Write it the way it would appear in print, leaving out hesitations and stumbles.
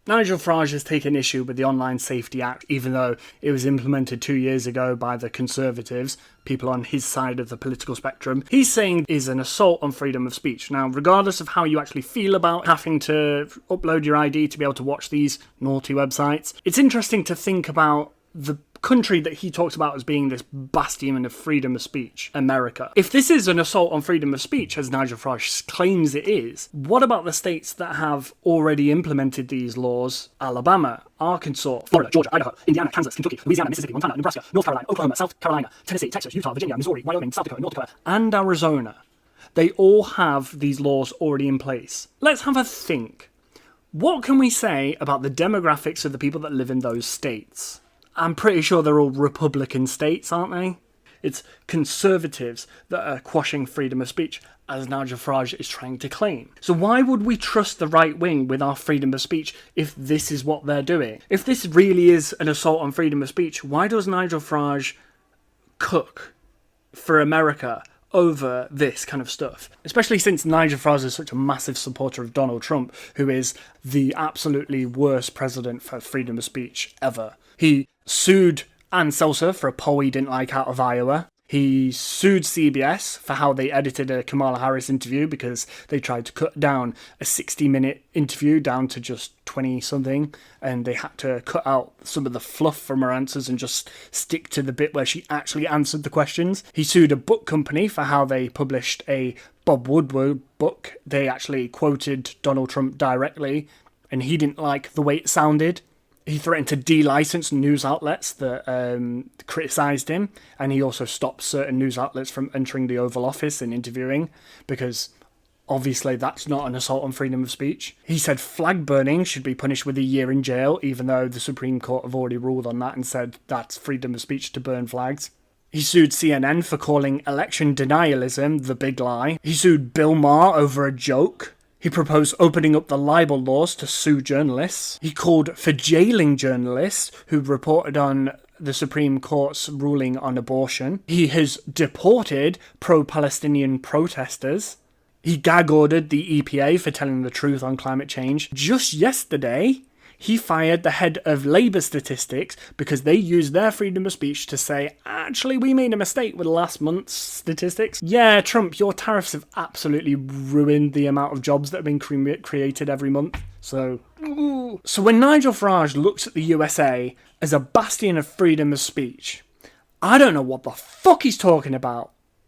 Nigel Farage has taken issue with the Online Safety Act, even though it was implemented 2 years ago by the Conservatives, people on his side of the political spectrum. He's saying is an assault on freedom of speech. Now, regardless of how you actually feel about having to upload your ID to be able to watch these naughty websites, it's interesting to think about the country that he talks about as being this bastion of freedom of speech, America. If this is an assault on freedom of speech, as Nigel Farage claims it is, what about the states that have already implemented these laws? Alabama, Arkansas, Florida, Georgia, Idaho, Indiana, Kansas, Kentucky, Louisiana, Mississippi, Montana, Nebraska, North Carolina, Oklahoma, South Carolina, Tennessee, Texas, Utah, Virginia, Missouri, Wyoming, South Dakota, North Dakota, and Arizona. They all have these laws already in place. Let's have a think. What can we say about the demographics of the people that live in those states? I'm pretty sure they're all Republican states, aren't they? It's conservatives that are quashing freedom of speech, as Nigel Farage is trying to claim. So why would we trust the right wing with our freedom of speech if this is what they're doing? If this really is an assault on freedom of speech, why does Nigel Farage cook for America over this kind of stuff? Especially since Nigel Farage is such a massive supporter of Donald Trump, who is the absolutely worst president for freedom of speech ever. He sued Ann Seltzer for a poll he didn't like out of Iowa. He sued CBS for how they edited a Kamala Harris interview because they tried to cut down a 60-minute interview down to just 20-something, and they had to cut out some of the fluff from her answers and just stick to the bit where she actually answered the questions. He sued a book company for how they published a Bob Woodward book. They actually quoted Donald Trump directly, and he didn't like the way it sounded. He threatened to de-license news outlets that criticised him, and he also stopped certain news outlets from entering the Oval Office and interviewing, because obviously that's not an assault on freedom of speech. He said flag burning should be punished with a year in jail, even though the Supreme Court have already ruled on that and said that's freedom of speech to burn flags. He sued CNN for calling election denialism the big lie. He sued Bill Maher over a joke. He proposed opening up the libel laws to sue journalists. He called for jailing journalists who reported on the Supreme Court's ruling on abortion. He has deported pro-Palestinian protesters. He gag-ordered the EPA for telling the truth on climate change. Just yesterday, he fired the head of Labour Statistics because they used their freedom of speech to say, actually, we made a mistake with last month's statistics. Yeah, Trump, your tariffs have absolutely ruined the amount of jobs that have been created every month. So when Nigel Farage looks at the USA as a bastion of freedom of speech, I don't know what the fuck he's talking about.